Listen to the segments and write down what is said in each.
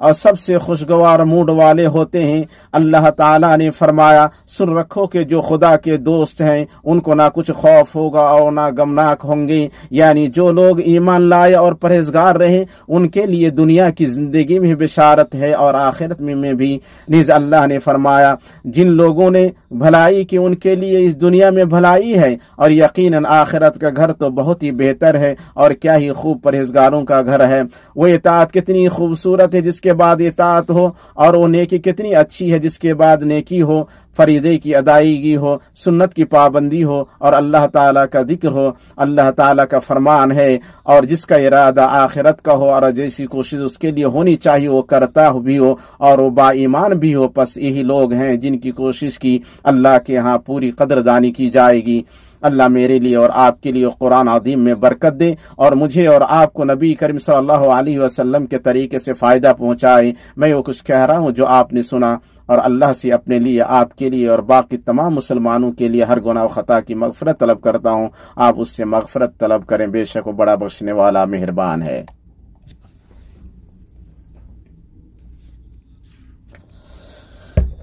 اور سب سے خوشگوار موڈ والے ہوتے ہیں۔ اللہ تعالیٰ نے فرمایا سن رکھو کہ جو خدا کے دوست ہیں ان کو نہ کچھ خوف ہوگا اور نہ غمناک ہوں گے، یعنی جو لوگ ایمان لائے اور پرہیزگار رہے ان کے لیے دنیا کی زندگی میں بشارت ہے اور آخرت میں بھی۔ نیز اللہ نے فرمایا جن لوگوں نے بھلائی کی ان کے لیے اس دنیا میں بھلائی ہے اور یقیناً آخرت کا گھر تو بہت ہی بہتر ہے اور کیا ہی خوب پرہیزگاروں کا گھر ہے۔ وہ اطاعت کتنی خوبصورت ہے جس کے بعد اطاعت ہو، اور وہ نیکی کتنی اچھی ہے جس کے بعد نیکی ہو، فریضے کی ادائیگی ہو، سنت کی پابندی ہو اور اللہ تعالیٰ کا ذکر ہو، اللہ تعالیٰ کا فرمان ہے، اور جس کا ارادہ آخرت کا ہو اور جیسی کوشش اس کے لیے ہونی چاہیے وہ کرتا بھی ہو اور وہ با ایمان بھی ہو، پس یہی لوگ ہیں جن کی کوشش کی اللہ کے ہاں پوری قدردانی کی جائے گی۔ اللہ میرے لیے اور آپ کے لیے قرآن عظیم میں برکت دے اور مجھے اور آپ کو نبی کریم صلی اللہ علیہ وسلم کے طریقے سے فائدہ پہنچائے۔ میں وہ کچھ کہہ رہا ہوں جو آپ نے سنا، اور اللہ سے اپنے لیے، آپ کے لیے اور باقی تمام مسلمانوں کے لیے ہر گناہ و خطا کی مغفرت طلب کرتا ہوں۔ آپ اس سے مغفرت طلب کریں، بے شک وہ بڑا بخشنے والا مہربان ہے۔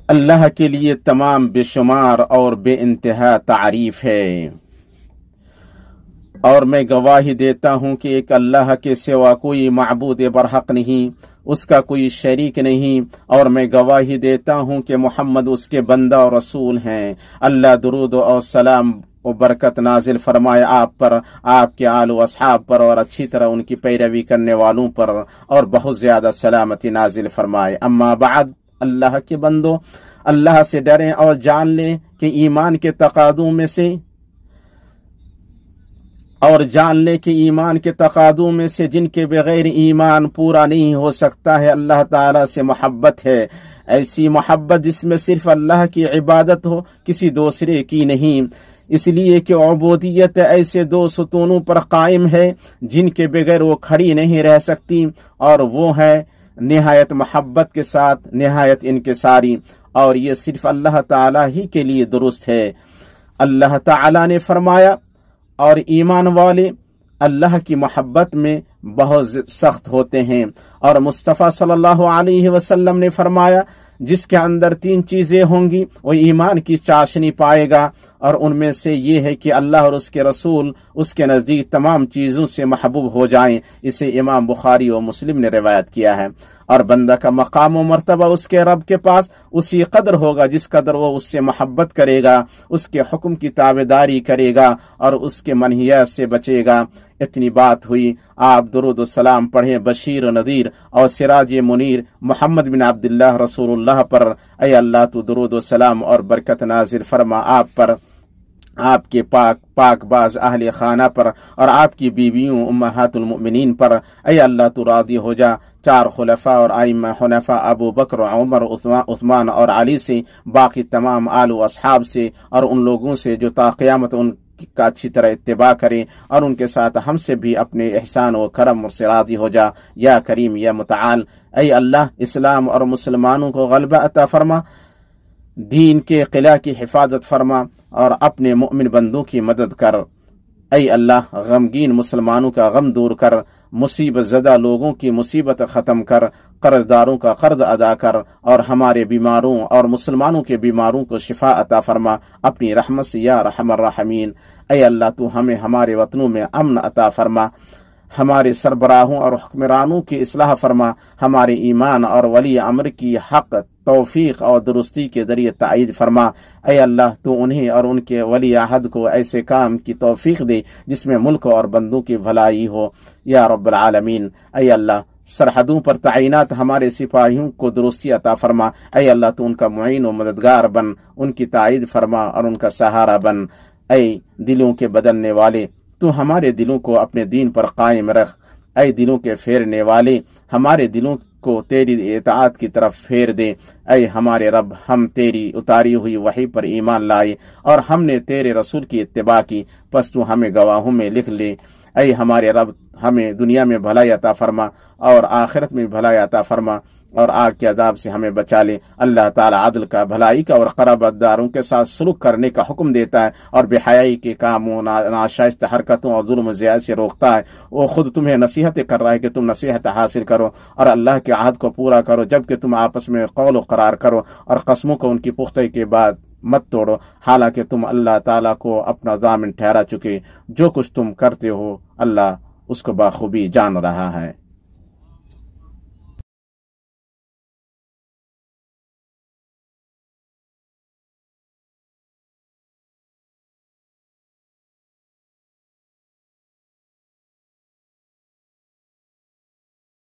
اللہ کے لیے تمام بے شمار اور بے انتہا تعریف ہے، اور میں گواہی دیتا ہوں کہ ایک اللہ کے سوا کوئی معبود برحق نہیں، اس کا کوئی شریک نہیں، اور میں گواہی دیتا ہوں کہ محمد اس کے بندہ اور رسول ہیں۔ اللہ درود اور سلام و برکت نازل فرمائے آپ پر، آپ کے آل و اصحاب پر اور اچھی طرح ان کی پیروی کرنے والوں پر، اور بہت زیادہ سلامتی نازل فرمائے۔ اما بعد، اللہ کے بندو، اللہ سے ڈریں اور جان لیں کہ ایمان کے تقاضوں میں سے جن کے بغیر ایمان پورا نہیں ہو سکتا ہے، اللہ تعالیٰ سے محبت ہے، ایسی محبت جس میں صرف اللہ کی عبادت ہو، کسی دوسرے کی نہیں، اس لیے کہ عبودیت ایسے دو ستونوں پر قائم ہے جن کے بغیر وہ کھڑی نہیں رہ سکتی، اور وہ ہے نہایت محبت کے ساتھ نہایت انکساری، اور یہ صرف اللہ تعالیٰ ہی کے لیے درست ہے۔ اللہ تعالیٰ نے فرمایا اور ایمان والے اللہ کی محبت میں بہت سخت ہوتے ہیں، اور مصطفیٰ صلی اللہ علیہ وسلم نے فرمایا جس کے اندر 3 چیزیں ہوں گی وہ ایمان کی چاشنی پائے گا، اور ان میں سے یہ ہے کہ اللہ اور اس کے رسول اس کے نزدیک تمام چیزوں سے محبوب ہو جائیں۔ اسے امام بخاری و مسلم نے روایت کیا ہے۔ اور بندہ کا مقام و مرتبہ اس کے رب کے پاس اسی قدر ہوگا جس قدر وہ اس سے محبت کرے گا، اس کے حکم کی تابعداری کرے گا اور اس کے منہیات سے بچے گا۔ اتنی بات ہوئی، آپ درود و سلام پڑھیں بشیر و نذیر اور سراج منیر محمد بن عبداللہ رسول اللہ پر۔ اے اللہ تو درود و سلام اور برکت نازل فرما آپ پر، آپ کے پاک باز اہل خانہ پر اور آپ کی بیویوں امہات المؤمنین پر۔ اے اللہ تو راضی ہو جا 4 خلفاء اور ائمہ حنفاء ابو بکر، عمر، عثمان اور علی سے، باقی تمام آل و اصحاب سے، اور ان لوگوں سے جو تا قیامت ان کا اچھی طرح اتباع کریں، اور ان کے ساتھ ہم سے بھی اپنے احسان و کرم سے راضی ہو جا یا کریم یا متعال۔ اے اللہ اسلام اور مسلمانوں کو غلبہ عطا فرما، دین کے قلعہ کی حفاظت فرما اور اپنے مؤمن بندوں کی مدد کر۔ اے اللہ غمگین مسلمانوں کا غم دور کر، مصیبت زدہ لوگوں کی مصیبت ختم کر، قرض داروں کا قرض ادا کر، اور ہمارے بیماروں اور مسلمانوں کے بیماروں کو شفا عطا فرما اپنی رحمت سے یا ارحم الراحمین۔ اے اللہ تو ہمیں ہمارے وطنوں میں امن عطا فرما، ہمارے سربراہوں اور حکمرانوں کی اصلاح فرما، ہمارے ایمان اور ولی امر کی حق توفیق اور درستی کے ذریعے تائید فرما۔ اے اللہ تو انہیں اور ان کے ولی عہد کو ایسے کام کی توفیق دے جس میں ملک اور بندوں کی بھلائی ہو یا رب العالمین۔ اے اللہ سرحدوں پر تعینات ہمارے سپاہیوں کو درستی عطا فرما۔ اے اللہ تو ان کا معین و مددگار بن، ان کی تائید فرما اور ان کا سہارا بن۔ اے دلوں کے بدلنے والے، تو ہمارے دلوں کو اپنے دین پر قائم رکھ۔ اے دلوں کے پھیرنے والے، ہمارے دلوں کو تیری اطاعت کی طرف پھیر دے۔ اے ہمارے رب، ہم تیری اتاری ہوئی وحی پر ایمان لائے اور ہم نے تیرے رسول کی اتباع کی، پس تو ہمیں گواہوں میں لکھ لے۔ اے ہمارے رب، ہمیں دنیا میں بھلائی عطا فرما اور آخرت میں بھلائی عطا فرما۔ اور آگ کے عذاب سے ہمیں بچا لے۔ اللہ تعالیٰ عدل کا، بھلائی کا اور قرابت داروں کے ساتھ سلوک کرنے کا حکم دیتا ہے اور بے حیائی کے کاموں، ناشائستہ حرکتوں اور ظلم و زیادتی سے روکتا ہے۔ وہ خود تمہیں نصیحتیں کر رہا ہے کہ تم نصیحت حاصل کرو اور اللہ کے عہد کو پورا کرو، جبکہ تم آپس میں قول و قرار کرو اور قسموں کو ان کی پختگی کے بعد مت توڑو، حالانکہ تم اللہ تعالیٰ کو اپنا ضامن ٹھہرا چکے۔ جو کچھ تم کرتے ہو اللہ اس کو بخوبی جان رہا ہے۔